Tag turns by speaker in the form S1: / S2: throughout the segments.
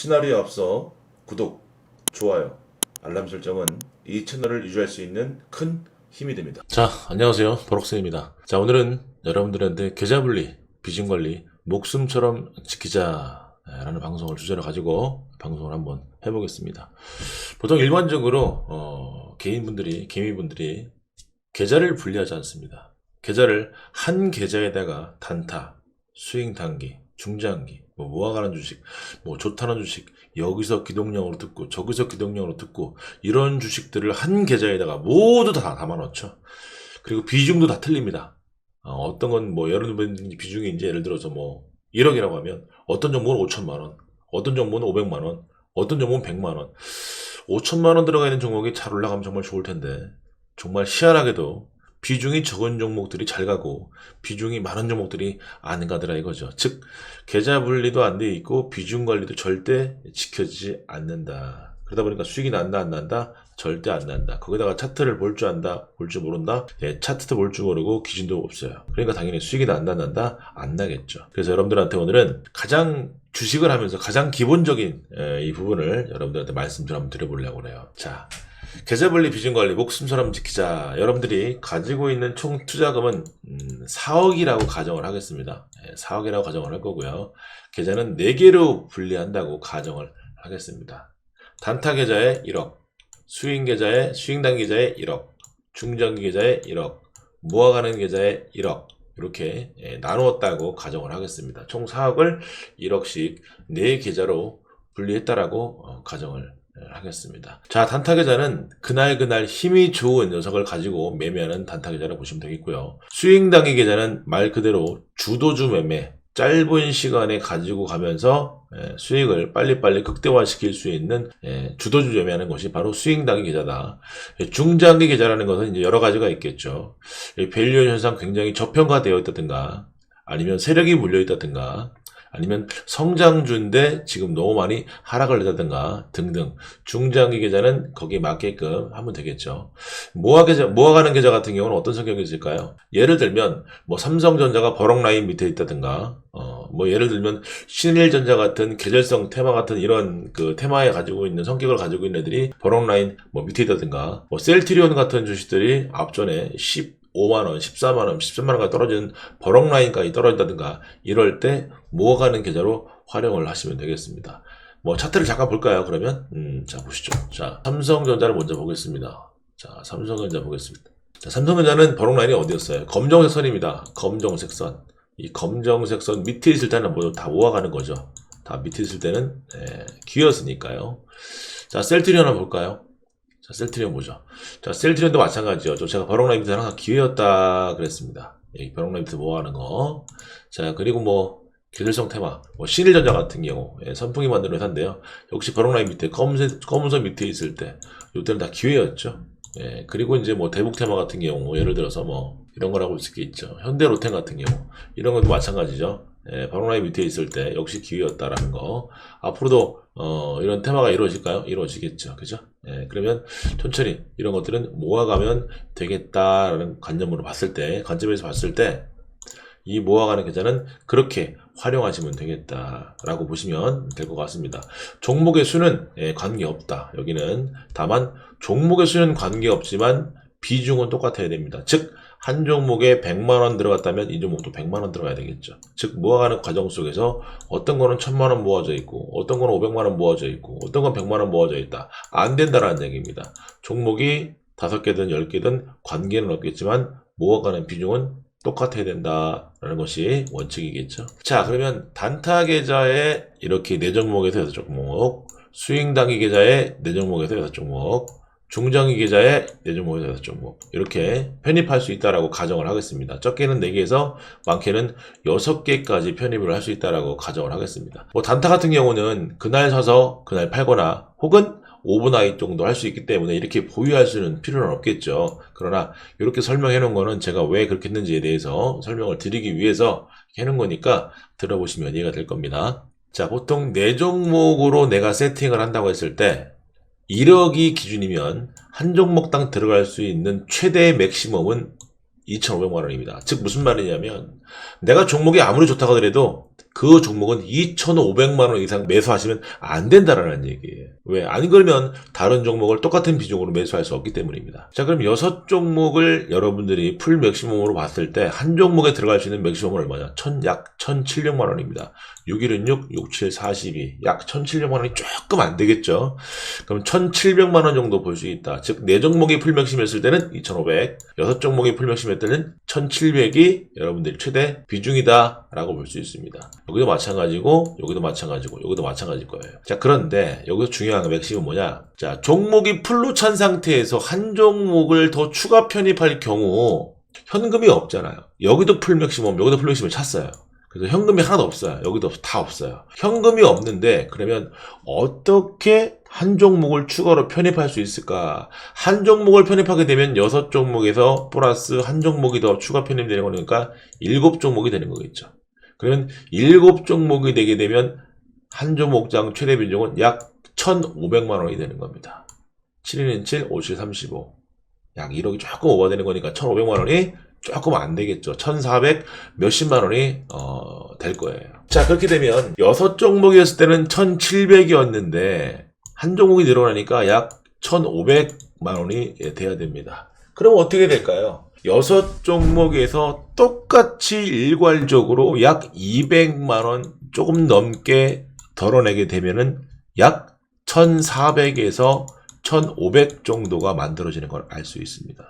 S1: 시나리오에 앞서 구독, 좋아요, 알람 설정은 이 채널을 유지할 수 있는 큰 힘이 됩니다.
S2: 자, 안녕하세요. 버럭스입니다. 자, 오늘은 여러분들한테 계좌분리, 비중관리, 목숨처럼 지키자 라는 방송을 주제로 가지고 방송을 한번 해보겠습니다. 보통 일반적으로 개인분들이, 개미분들이 계좌를 분리하지 않습니다. 계좌를 한 계좌에다가 단타, 수익 단기, 중장기, 뭐 모아가는 주식, 뭐 좋다는 주식, 여기서 기동령으로 듣고 저기서 기동령으로 듣고 이런 주식들을 한 계좌에다가 모두 다 담아놓죠. 그리고 비중도 다 틀립니다. 어떤 건 뭐 여러분 비중이 이제 예를 들어서 뭐 1억이라고 하면 어떤 종목은 5천만 원, 어떤 종목은 500만 원, 어떤 종목은 100만 원. 5천만 원 들어가 있는 종목이 잘 올라가면 정말 좋을 텐데 정말 희한하게도 비중이 적은 종목들이 잘 가고 비중이 많은 종목들이 안 가더라 이거죠. 즉 계좌 분리도 안 돼 있고 비중 관리도 절대 지켜지지 않는다. 그러다 보니까 수익이 난다 안 난다? 절대 안 난다. 거기다가 차트를 볼 줄 안다? 볼 줄 모른다? 예, 차트도 볼 줄 모르고 기준도 없어요. 그러니까 당연히 수익이 난다 안 난다? 안 나겠죠. 그래서 여러분들한테 오늘은 가장 주식을 하면서 가장 기본적인 이 부분을 여러분들한테 말씀 좀 한번 드려보려고 해요. 자, 계좌분리 비중관리 목숨처럼 지키자. 여러분들이 가지고 있는 총 투자금은 4억이라고 가정을 하겠습니다. 4억이라고 가정을 할 거고요. 계좌는 4개로 분리한다고 가정을 하겠습니다. 단타 계좌에 1억, 수익 계좌에 수익당 계좌에 1억, 중장기 계좌에 1억, 모아가는 계좌에 1억 이렇게 나누었다고 가정을 하겠습니다. 총 4억을 1억씩 4계좌로 분리했다라고 가정을 하겠습니다. 자, 단타 계좌는 그날 힘이 좋은 녀석을 가지고 매매하는 단타 계좌라고 보시면 되겠고요. 수익 단기 계좌는 말 그대로 주도주 매매, 짧은 시간에 가지고 가면서 수익을 빨리빨리 극대화시킬 수 있는 주도주 매매하는 것이 바로 수익 단기 계좌다. 중장기 계좌라는 것은 이제 여러 가지가 있겠죠. 밸류에이션 현상 굉장히 저평가되어 있다든가 아니면 세력이 물려 있다든가 아니면 성장주인데 지금 너무 많이 하락을 했다든가 등등 중장기 계좌는 거기에 맞게끔 하면 되겠죠. 모아가는 계좌 같은 경우는 어떤 성격이 있을까요? 예를 들면 뭐 삼성전자가 버럭 라인 밑에 있다든가 뭐 예를 들면 신일전자 같은 계절성 테마 같은 이런 그 테마에 가지고 있는 성격을 가지고 있는 애들이 버럭 라인 뭐 밑에 있다든가 뭐 셀트리온 같은 주식들이 앞전에 5만원, 14만원, 13만원까지 떨어지는 버럭라인까지 떨어진다든가 이럴 때 모아가는 계좌로 활용을 하시면 되겠습니다. 뭐 차트를 잠깐 볼까요? 그러면 자 보시죠. 자, 삼성전자를 먼저 보겠습니다. 자, 삼성전자 보겠습니다. 자, 삼성전자는 버럭라인이 어디였어요? 검정색 선입니다. 검정색 선. 이 검정색 선 밑에 있을 때는 뭐 다 모아가는 거죠. 다 밑에 있을 때는 기였으니까요. 자, 셀트리온 한번 볼까요? 자, 셀트리온 보죠. 자, 셀트리온도 마찬가지죠. 제가 버럭라인 밑에 항상 기회였다 그랬습니다. 버럭라인 밑에 모아가는 거. 자, 그리고 뭐 계절성 테마, 뭐 신일전자 같은 경우 선풍기 만드는 회사인데요. 역시 버럭라인 밑에 검은선 밑에 있을 때 이때는 다 기회였죠. 그리고 이제 뭐 대북 테마 같은 경우 예를 들어서 뭐 이런 거라고 있을 게 있죠. 현대로템 같은 경우 이런 것도 마찬가지죠. 버럭라인 밑에 있을 때 역시 기회였다라는 거. 앞으로도 이런 테마가 이루어질까요? 이루어지겠죠. 그죠? 그러면 천천히 이런 것들은 모아가면 되겠다라는 관점으로 봤을 때, 관점에서 봤을 때 이 모아가는 계좌는 그렇게 활용하시면 되겠다라고 보시면 될 것 같습니다. 종목의 수는 관계없다. 여기는 다만 종목의 수는 관계없지만 비중은 똑같아야 됩니다. 즉 한 종목에 100만원 들어갔다면 이 종목도 100만원 들어가야 되겠죠. 즉 모아가는 과정 속에서 어떤 거는 1000만원 모아져 있고 어떤 거는 500만원 모아져 있고 어떤 건 100만원 모아져 있다. 안 된다라는 얘기입니다. 종목이 5개든 10개든 관계는 없겠지만 모아가는 비중은 똑같아야 된다라는 것이 원칙이겠죠. 자, 그러면 단타 계좌에 이렇게 4종목에서 6종목, 수익 단기 계좌에 4종목에서 6종목, 중장기 계좌에 4종목에서 6종목 이렇게 편입할 수 있다라고 가정을 하겠습니다. 적게는 4개에서 많게는 6개까지 편입을 할 수 있다라고 가정을 하겠습니다. 뭐 단타 같은 경우는 그날 사서 그날 팔거나 혹은 오버나잇 정도 할 수 있기 때문에 이렇게 보유할 수는 필요는 없겠죠. 그러나 이렇게 설명해 놓은 거는 제가 왜 그렇게 했는지에 대해서 설명을 드리기 위해서 해놓은 거니까 들어보시면 이해가 될 겁니다. 자, 보통 4종목으로 내가 세팅을 한다고 했을 때 1억이 기준이면 한 종목당 들어갈 수 있는 최대 맥시멈은 2,500만 원입니다. 즉 무슨 말이냐면 내가 종목이 아무리 좋다고 하더라도 그 종목은 2,500만 원 이상 매수하시면 안 된다라는 얘기예요. 왜? 안 그러면 다른 종목을 똑같은 비중으로 매수할 수 없기 때문입니다. 자, 그럼 6종목을 여러분들이 풀 맥시멈으로 봤을 때 한 종목에 들어갈 수 있는 맥시멈은 얼마냐? 약 1,700만 원입니다. 6116, 67, 42. 약 1,700만 원이 조금 안 되겠죠? 그럼 1,700만 원 정도 볼 수 있다. 즉, 4종목이 풀 맥시멈했을 때는 2,500, 6종목이 풀 맥시멈했을 때는 1,700이 여러분들이 최대 비중이다 라고 볼 수 있습니다. 여기도 마찬가지고, 여기도 마찬가지고, 여기도 마찬가지일 거예요. 자, 그런데 여기서 중요한 거 맥시멈은 뭐냐? 자, 종목이 풀로 찬 상태에서 한 종목을 더 추가 편입할 경우 현금이 없잖아요. 여기도 풀 맥시멈, 여기도 풀 맥시멈 찼어요. 그래서 현금이 하나도 없어요. 여기도 다 없어요. 현금이 없는데 그러면 어떻게 한 종목을 추가로 편입할 수 있을까? 한 종목을 편입하게 되면 6종목에서 플러스 한 종목이 더 추가 편입되는 거니까 7종목이 되는 거겠죠. 그러면 7종목이 되게 되면 한 종목당 최대 비중은 약 1,500만 원이 되는 겁니다. 7인 7, 57, 35. 약 1억이 조금 오버되는 거니까 1,500만 원이 조금 안 되겠죠. 1,400 몇십만 원이 될 거예요. 자, 그렇게 되면 6종목이었을 때는 1,700이었는데 한 종목이 늘어나니까 약 1,500만 원이 돼야 됩니다. 그럼 어떻게 될까요? 6종목에서 똑같이 일괄적으로 약 200만 원 조금 넘게 덜어내게 되면은 약 1,400에서 1,500 정도가 만들어지는 걸 알 수 있습니다.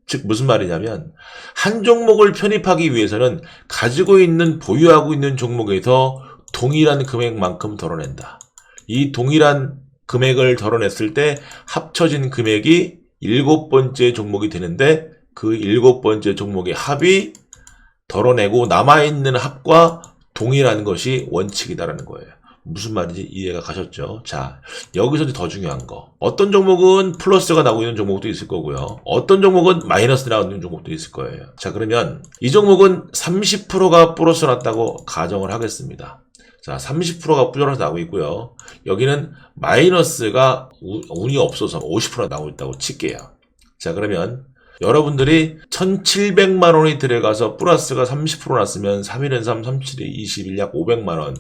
S2: 즉 무슨 말이냐면 한 종목을 편입하기 위해서는 가지고 있는 보유하고 있는 종목에서 동일한 금액만큼 덜어낸다. 이 동일한 금액을 덜어냈을 때 합쳐진 금액이 7번째 종목이 되는데 그 7번째 종목의 합이 덜어내고 남아있는 합과 동일한 것이 원칙이다라는 거예요. 무슨 말인지 이해가 가셨죠? 자, 여기서 더 중요한 거. 어떤 종목은 플러스가 나오고 있는 종목도 있을 거고요. 어떤 종목은 마이너스 나오고 있는 종목도 있을 거예요. 자, 그러면 이 종목은 30%가 플러스 났다고 가정을 하겠습니다. 자, 30%가 플러스 나오고 있고요. 여기는 마이너스가 운이 없어서 50% 나오고 있다고 칠게요. 자, 그러면 여러분들이 1,700만 원이 들어가서 플러스가 30% 났으면 3일은 3, 37이 21, 약 500만 원.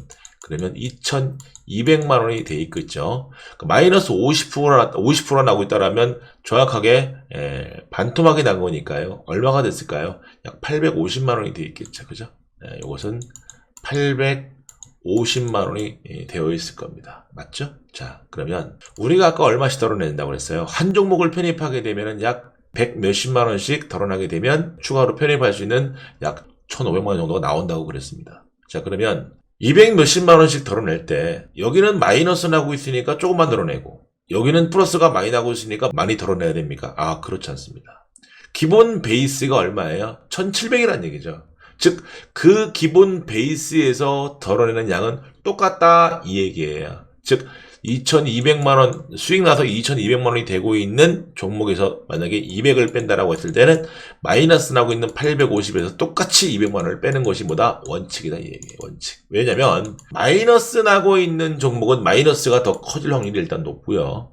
S2: 그러면 2,200만 원이 돼 있겠죠. 마이너스 50% 나고 있다라면 정확하게 반토막이 난 거니까요. 얼마가 됐을까요? 약 850만 원이 돼 있겠죠. 그죠? 이것은 850만 원이 되어 있을 겁니다. 맞죠? 자, 그러면 우리가 아까 얼마씩 덜어낸다고 그랬어요? 한 종목을 편입하게 되면 약 100 몇십만 원씩 덜어나게 되면 추가로 편입할 수 있는 약 1,500만 원 정도가 나온다고 그랬습니다. 자, 그러면 200 몇십만 원씩 덜어낼 때 여기는 마이너스 나고 있으니까 조금만 덜어내고 여기는 플러스가 많이 나고 있으니까 많이 덜어내야 됩니까? 아, 그렇지 않습니다. 기본 베이스가 얼마예요? 1,700이라는 얘기죠. 즉, 그 기본 베이스에서 덜어내는 양은 똑같다 이 얘기예요. 즉 2,200만 원 수익 나서 2,200만 원이 되고 있는 종목에서 만약에 200을 뺀다라고 했을 때는 마이너스 나고 있는 850에서 똑같이 200만 원을 빼는 것이 뭐다? 원칙이다 이 얘기예요. 원칙. 왜냐면 마이너스 나고 있는 종목은 마이너스가 더 커질 확률이 일단 높고요.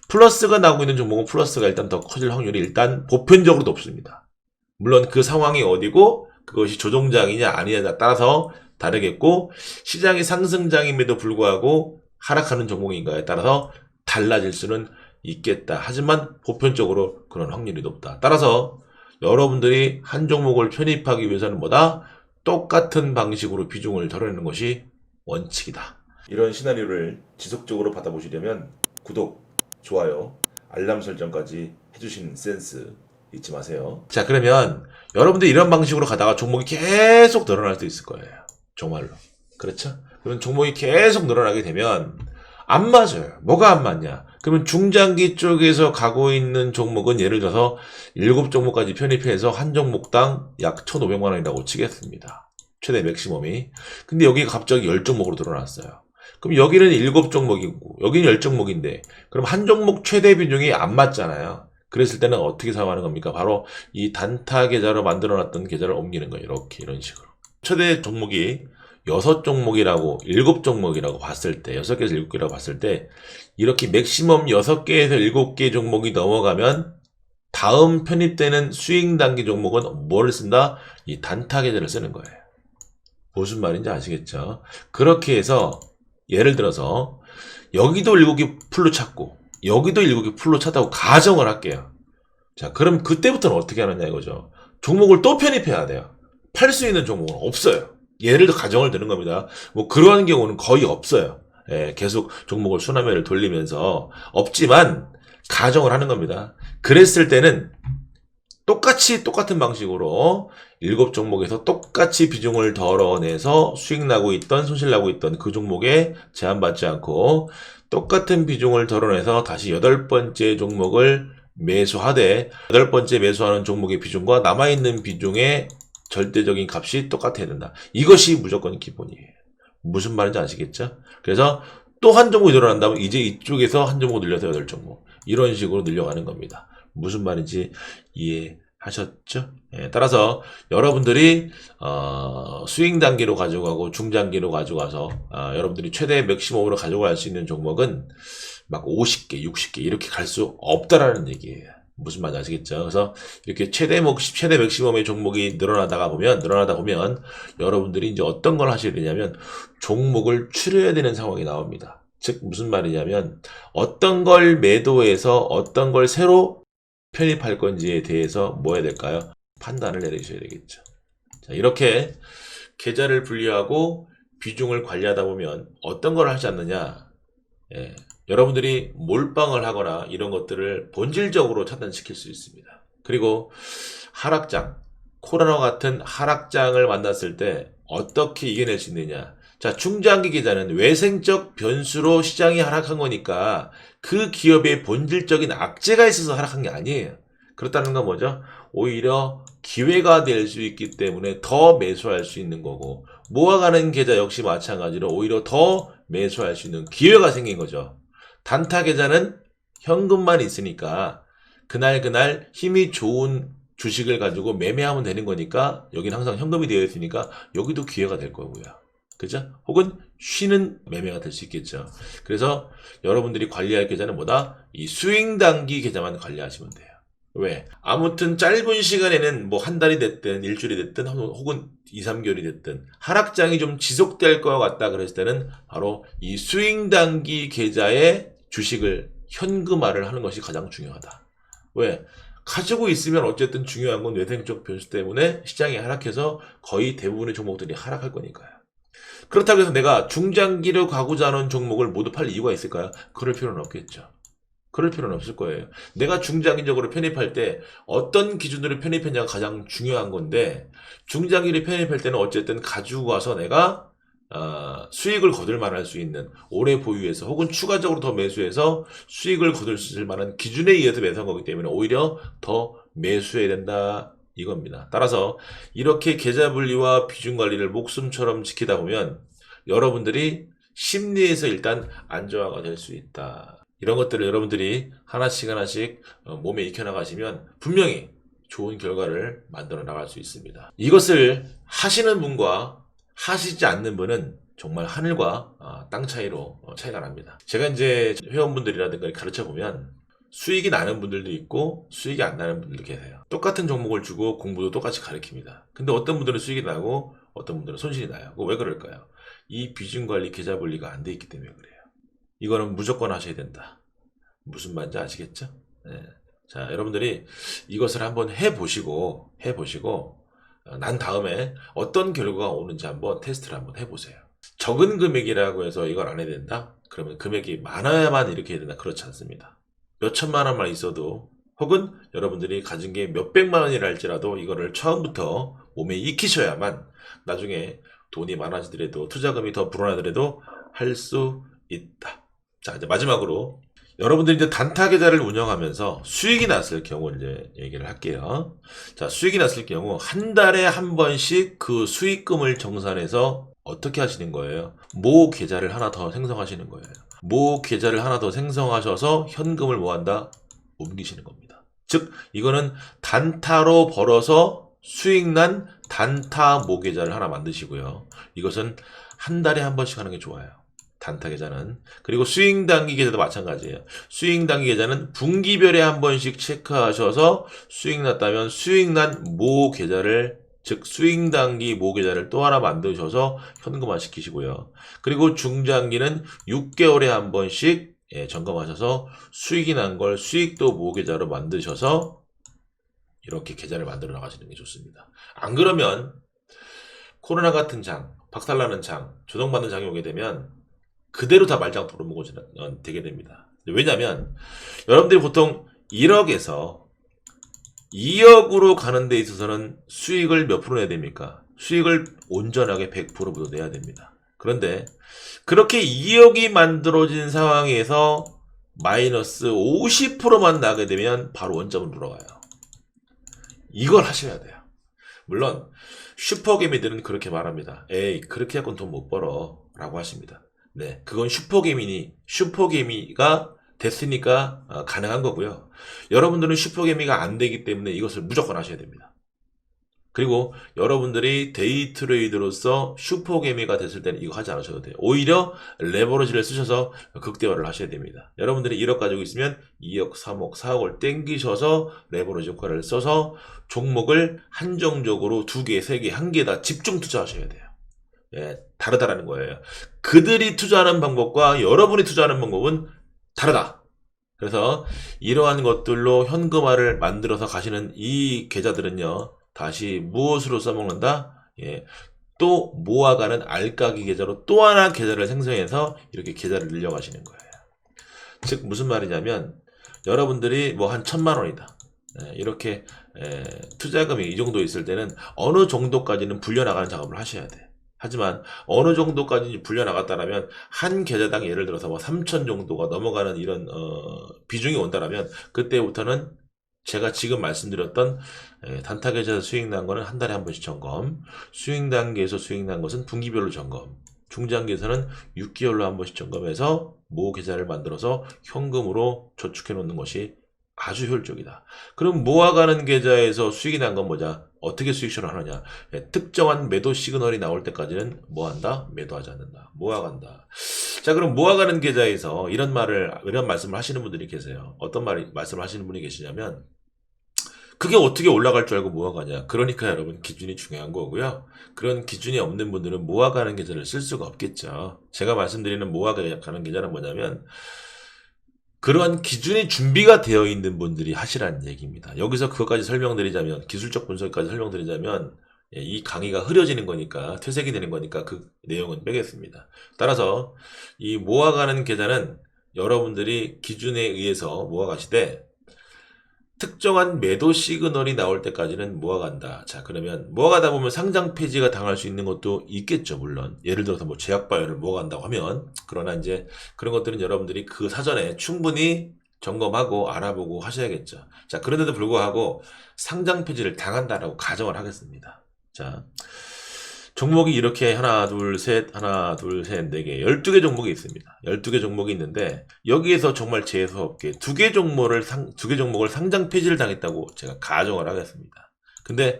S2: 플러스가 나고 있는 종목은 플러스가 일단 더 커질 확률이 일단 보편적으로 높습니다. 물론 그 상황이 어디고 그것이 조정장이냐 아니냐에 따라서 다르겠고 시장이 상승장임에도 불구하고 하락하는 종목인가에 따라서 달라질 수는 있겠다. 하지만 보편적으로 그런 확률이 높다. 따라서 여러분들이 한 종목을 편입하기 위해서는 뭐다? 똑같은 방식으로 비중을 덜어내는 것이 원칙이다.
S1: 이런 시나리오를 지속적으로 받아보시려면 구독, 좋아요, 알람 설정까지 해주시는 센스 잊지 마세요.
S2: 자, 그러면 여러분들이 이런 방식으로 가다가 종목이 계속 늘어날 수 있을 거예요. 정말로. 그렇죠? 그럼 종목이 계속 늘어나게 되면 안 맞아요. 뭐가 안 맞냐? 그러면 중장기 쪽에서 가고 있는 종목은 예를 들어서 7종목까지 편입해서 한 종목당 약 1,500만 원이라고 치겠습니다. 최대 맥시멈이. 근데 여기가 갑자기 10종목으로 늘어났어요. 그럼 여기는 7종목이고 여기는 10종목인데 그럼 한 종목 최대 비중이 안 맞잖아요. 그랬을 때는 어떻게 사용하는 겁니까? 바로 이 단타 계좌로 만들어놨던 계좌를 옮기는 거예요. 이렇게 이런 식으로. 최대 종목이 6종목이라고 7종목이라고 봤을 때 6개에서 7개라고 봤을 때 이렇게 맥시멈 6개에서 7개 종목이 넘어가면 다음 편입되는 수익 단기 종목은 뭐를 쓴다? 이 단타 계좌를 쓰는 거예요. 무슨 말인지 아시겠죠? 그렇게 해서 예를 들어서 여기도 7개 풀로 찼고 여기도 7개 풀로 찼다고 가정을 할게요. 자, 그럼 그때부터는 어떻게 하느냐 이거죠. 종목을 또 편입해야 돼요. 팔 수 있는 종목은 없어요. 예를 들어 가정을 드는 겁니다. 뭐 그러한 경우는 거의 없어요. 예, 계속 종목을 순환매를 돌리면서 없지만 가정을 하는 겁니다. 그랬을 때는 똑같은 방식으로 7종목에서 똑같이 비중을 덜어내서 수익 나고 있던 손실 나고 있던 그 종목에 제한받지 않고 똑같은 비중을 덜어내서 다시 8번째 종목을 매수하되 8번째 매수하는 종목의 비중과 남아있는 비중의 절대적인 값이 똑같아야 된다. 이것이 무조건 기본이에요. 무슨 말인지 아시겠죠? 그래서 또 한 종목이 늘어난다면 이제 이쪽에서 한 종목 늘려서 8종목 이런 식으로 늘려가는 겁니다. 무슨 말인지 이해하셨죠? 예, 따라서 여러분들이 스윙 단계로 가져가고 중장기로 가져가서 여러분들이 최대 맥시멈으로 가져갈 수 있는 종목은 막 50개, 60개 이렇게 갈 수 없다라는 얘기예요. 무슨 말인지 아시겠죠? 그래서 이렇게 최대 맥시멈의 종목이 늘어나다 보면 여러분들이 이제 어떤 걸 하셔야 되냐면 종목을 추려야 되는 상황이 나옵니다. 즉 무슨 말이냐면 어떤 걸 매도해서 어떤 걸 새로 편입할 건지에 대해서 뭐 해야 될까요? 판단을 내리셔야 되겠죠. 자, 이렇게 계좌를 분리하고 비중을 관리하다 보면 어떤 걸 하지 않느냐? 예, 여러분들이 몰빵을 하거나 이런 것들을 본질적으로 차단시킬 수 있습니다. 그리고 하락장, 코로나 같은 하락장을 만났을 때 어떻게 이겨낼 수 있느냐? 자, 중장기 계좌는 외생적 변수로 시장이 하락한 거니까 그 기업의 본질적인 악재가 있어서 하락한 게 아니에요. 그렇다는 건 뭐죠? 오히려 기회가 될 수 있기 때문에 더 매수할 수 있는 거고 모아가는 계좌 역시 마찬가지로 오히려 더 매수할 수 있는 기회가 생긴 거죠. 단타 계좌는 현금만 있으니까 그날 힘이 좋은 주식을 가지고 매매하면 되는 거니까 여기는 항상 현금이 되어 있으니까 여기도 기회가 될 거고요. 그죠? 혹은 쉬는 매매가 될 수 있겠죠. 그래서 여러분들이 관리할 계좌는 뭐다? 이 스윙 단기 계좌만 관리하시면 돼요. 왜? 아무튼 짧은 시간에는 뭐 한 달이 됐든 일주일이 됐든 혹은 2, 3개월이 됐든 하락장이 좀 지속될 것 같다 그랬을 때는 바로 이 스윙 단기 계좌에 주식을 현금화를 하는 것이 가장 중요하다. 왜? 가지고 있으면 어쨌든 중요한 건 외생적 변수 때문에 시장이 하락해서 거의 대부분의 종목들이 하락할 거니까요. 그렇다고 해서 내가 중장기로 가고자 하는 종목을 모두 팔 이유가 있을까요? 그럴 필요는 없겠죠. 그럴 필요는 없을 거예요. 내가 중장기적으로 편입할 때 어떤 기준으로 편입했냐가 가장 중요한 건데 중장기를 편입할 때는 어쨌든 가지고 와서 내가 수익을 거둘 만할 수 있는 오래 보유해서 혹은 추가적으로 더 매수해서 수익을 거둘 수 있을 만한 기준에 의해서 매수한 거기 때문에 오히려 더 매수해야 된다 이겁니다. 따라서 이렇게 계좌 분리와 비중 관리를 목숨처럼 지키다 보면 여러분들이 심리에서 일단 안정화가 될 수 있다. 이런 것들을 여러분들이 하나씩 몸에 익혀나가시면 분명히 좋은 결과를 만들어 나갈 수 있습니다. 이것을 하시는 분과 하시지 않는 분은 정말 하늘과 땅 차이로 차이가 납니다. 제가 이제 회원분들이라든가 가르쳐 보면 수익이 나는 분들도 있고 수익이 안 나는 분들도 계세요. 똑같은 종목을 주고 공부도 똑같이 가르칩니다. 근데 어떤 분들은 수익이 나고 어떤 분들은 손실이 나요. 왜 그럴까요? 이 비중 관리 계좌 분리가 안 돼 있기 때문에 그래요. 이거는 무조건 하셔야 된다. 무슨 말인지 아시겠죠? 네. 자, 여러분들이 이것을 한번 해보시고 난 다음에 어떤 결과가 오는지 한번 테스트를 한번 해보세요. 적은 금액이라고 해서 이걸 안 해야 된다? 그러면 금액이 많아야만 이렇게 해야 된다? 그렇지 않습니다. 몇 천만 원만 있어도 혹은 여러분들이 가진 게 몇백만 원이라 할지라도 이거를 처음부터 몸에 익히셔야만 나중에 돈이 많아지더라도 투자금이 더 불어나더라도 할 수 있다. 자, 이제 마지막으로 여러분들이 이제 단타 계좌를 운영하면서 수익이 났을 경우 이제 얘기를 할게요. 자, 수익이 났을 경우 한 달에 한 번씩 그 수익금을 정산해서 어떻게 하시는 거예요? 모 계좌를 하나 더 생성하시는 거예요. 모 계좌를 하나 더 생성하셔서 현금을 뭐 한다? 옮기시는 겁니다. 즉, 이거는 단타로 벌어서 수익난 단타 모 계좌를 하나 만드시고요. 이것은 한 달에 한 번씩 하는 게 좋아요. 단타 계좌는. 그리고 스윙 단기 계좌도 마찬가지예요. 스윙 단기 계좌는 분기별에 한 번씩 체크하셔서 수익 났다면 수익 난 모 계좌를 즉 수익단기 모계좌를 또 하나 만드셔서 현금화 시키시고요. 그리고 중장기는 6개월에 한 번씩 점검하셔서 수익이 난 걸 수익도 모계좌로 만드셔서 이렇게 계좌를 만들어 나가시는 게 좋습니다. 안 그러면 코로나 같은 장, 박살나는 장, 조정받는 장이 오게 되면 그대로 다 말짱 도루묵이 되게 됩니다. 왜냐하면 여러분들이 보통 1억에서 2억으로 가는 데 있어서는 수익을 몇 프로 내야 됩니까? 수익을 온전하게 100%부터 내야 됩니다. 그런데 그렇게 2억이 만들어진 상황에서 마이너스 50%만 나게 되면 바로 원점으로 돌아가요. 이걸 하셔야 돼요. 물론 슈퍼개미들은 그렇게 말합니다. 에이, 그렇게 갖고는 돈 못 벌어 라고 하십니다. 네, 그건 슈퍼개미가 됐으니까 가능한 거고요. 여러분들은 슈퍼개미가 안 되기 때문에 이것을 무조건 하셔야 됩니다. 그리고 여러분들이 데이 트레이드로서 슈퍼개미가 됐을 때는 이거 하지 않으셔도 돼요. 오히려 레버리지를 쓰셔서 극대화를 하셔야 됩니다. 여러분들이 1억 가지고 있으면 2억, 3억, 4억을 땡기셔서 레버리지 효과를 써서 종목을 한정적으로 2개, 3개, 1개 다 집중 투자하셔야 돼요. 예, 다르다라는 거예요. 그들이 투자하는 방법과 여러분이 투자하는 방법은 다르다. 그래서 이러한 것들로 현금화를 만들어서 가시는 이 계좌들은요, 다시 무엇으로 써먹는다? 예, 또 모아가는 알까기 계좌로 또 하나 계좌를 생성해서 이렇게 계좌를 늘려가시는 거예요. 즉 무슨 말이냐면 여러분들이 뭐 한 1,000만 원이다. 이렇게 투자금이 이 정도 있을 때는 어느 정도까지는 불려나가는 작업을 하셔야 돼. 하지만 어느 정도까지 불려나갔다라면 한 계좌당 예를 들어서 뭐 3천 정도가 넘어가는 이런 비중이 온다라면 그때부터는 제가 지금 말씀드렸던 단타 계좌에서 수익 난 거는 한 달에 한 번씩 점검, 수익 단계에서 수익 난 것은 분기별로 점검, 중장기에서는 6개월로 한 번씩 점검해서 모 계좌를 만들어서 현금으로 저축해 놓는 것이 아주 효율적이다. 그럼 모아가는 계좌에서 수익이 난 건 뭐냐? 어떻게 수익 실현하느냐? 특정한 매도 시그널이 나올 때까지는 뭐 한다? 매도하지 않는다. 모아간다. 자, 그럼 모아가는 계좌에서 이런 말씀을 하시는 분들이 계세요. 어떤 말씀을 하시는 분이 계시냐면, 그게 어떻게 올라갈 줄 알고 모아가냐? 그러니까 여러분 기준이 중요한 거고요. 그런 기준이 없는 분들은 모아가는 계좌를 쓸 수가 없겠죠. 제가 말씀드리는 모아가는 계좌는 뭐냐면, 그러한 기준이 준비가 되어 있는 분들이 하시라는 얘기입니다. 여기서 그것까지 설명드리자면, 기술적 분석까지 설명드리자면, 이 강의가 흐려지는 거니까, 퇴색이 되는 거니까 그 내용은 빼겠습니다. 따라서 이 모아가는 계좌는 여러분들이 기준에 의해서 모아가시되, 특정한 매도 시그널이 나올 때까지는 모아간다. 자, 그러면 모아가다 보면 상장 폐지가 당할 수 있는 것도 있겠죠, 물론. 예를 들어서 뭐 제약바이오를 모아간다고 하면. 그러나 이제 그런 것들은 여러분들이 그 사전에 충분히 점검하고 알아보고 하셔야겠죠. 자, 그런데도 불구하고 상장 폐지를 당한다라고 가정을 하겠습니다. 자, 종목이 이렇게 하나, 둘, 셋, 4개, 12개 종목이 있습니다. 12개 종목이 있는데, 여기에서 정말 재수없게 2개 종목을 상장 폐지를 당했다고 제가 가정을 하겠습니다. 근데,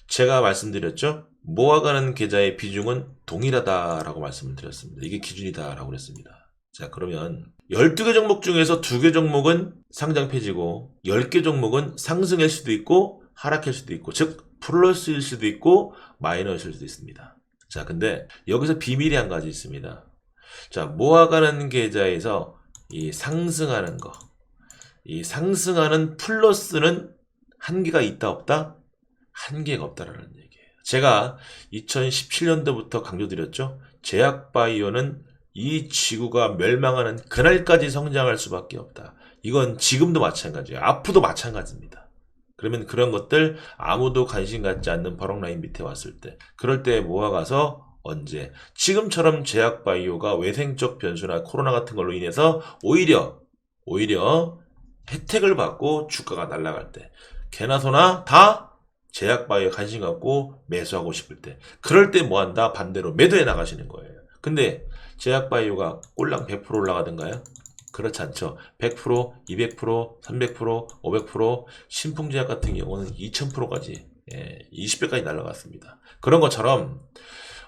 S2: 제가 말씀드렸죠? 모아가는 계좌의 비중은 동일하다라고 말씀을 드렸습니다. 이게 기준이다라고 그랬습니다. 자, 그러면, 12개 종목 중에서 2개 종목은 상장 폐지고, 10개 종목은 상승일 수도 있고, 하락할 수도 있고, 즉, 플러스일 수도 있고 마이너스일 수도 있습니다. 자, 근데 여기서 비밀이 한 가지 있습니다. 자, 모아가는 계좌에서 이 상승하는 거, 이 상승하는 플러스는 한계가 있다 없다? 한계가 없다라는 얘기예요. 제가 2017년도부터 강조드렸죠. 제약바이오는 이 지구가 멸망하는 그날까지 성장할 수밖에 없다. 이건 지금도 마찬가지예요. 앞으로도 마찬가지입니다. 그러면 그런 것들 아무도 관심 갖지 않는 버럭라인 밑에 왔을 때, 그럴 때 모아가서 언제? 지금처럼 제약바이오가 외생적 변수나 코로나 같은 걸로 인해서 오히려 혜택을 받고 주가가 날아갈 때, 개나 소나 다 제약바이오에 관심 갖고 매수하고 싶을 때, 그럴 때 뭐한다? 반대로 매도해 나가시는 거예요. 근데 제약바이오가 꼴랑 100% 올라가던가요? 그렇지 않죠. 100%, 200%, 300%, 500%, 신풍제약 같은 경우는 2000%까지, 20배까지 날아갔습니다. 그런 것처럼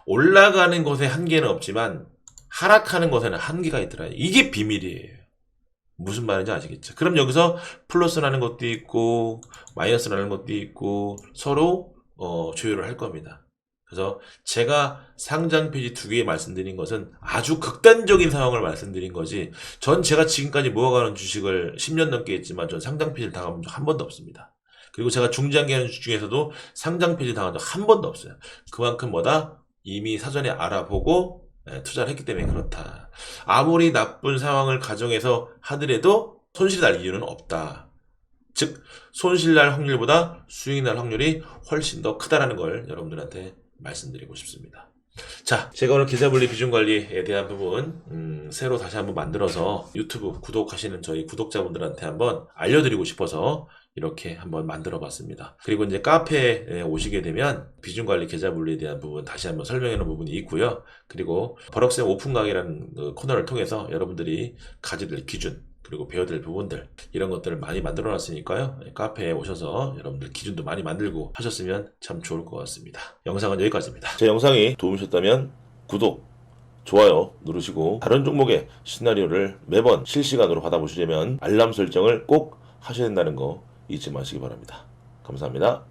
S2: 올라가는 것에 한계는 없지만 하락하는 것에는 한계가 있더라. 이게 비밀이에요. 무슨 말인지 아시겠죠? 그럼 여기서 플러스 나는 것도 있고 마이너스 나는 것도 있고 서로 조율을 할 겁니다. 그래서 제가 상장 폐지 2개 말씀드린 것은 아주 극단적인 상황을 말씀드린 거지, 전 제가 지금까지 모아가는 주식을 10년 넘게 했지만 전 상장 폐지를 당한 적 한 번도 없습니다. 그리고 제가 중장기 하는 주식 중에서도 상장 폐지 당한 적 한 번도 없어요. 그만큼 뭐다? 이미 사전에 알아보고 투자를 했기 때문에 그렇다. 아무리 나쁜 상황을 가정해서 하더라도 손실이 날 이유는 없다. 즉 손실 날 확률보다 수익 날 확률이 훨씬 더 크다라는 걸 여러분들한테 말씀드리고 싶습니다. 자, 제가 오늘 계좌분리 비중관리에 대한 부분 새로 다시 한번 만들어서 유튜브 구독하시는 저희 구독자분들한테 한번 알려드리고 싶어서 이렇게 한번 만들어 봤습니다. 그리고 이제 카페에 오시게 되면 비중관리 계좌분리에 대한 부분 다시 한번 설명해 놓은 부분이 있고요. 그리고 버럭쌤 오픈 강의라는 그 코너를 통해서 여러분들이 가져야 될 기준, 그리고 배워야 될 부분들, 이런 것들을 많이 만들어 놨으니까요. 카페에 오셔서 여러분들 기준도 많이 만들고 하셨으면 참 좋을 것 같습니다. 영상은 여기까지입니다. 제 영상이 도움이셨다면 구독, 좋아요 누르시고, 다른 종목의 시나리오를 매번 실시간으로 받아보시려면 알람 설정을 꼭 하셔야 된다는 거 잊지 마시기 바랍니다. 감사합니다.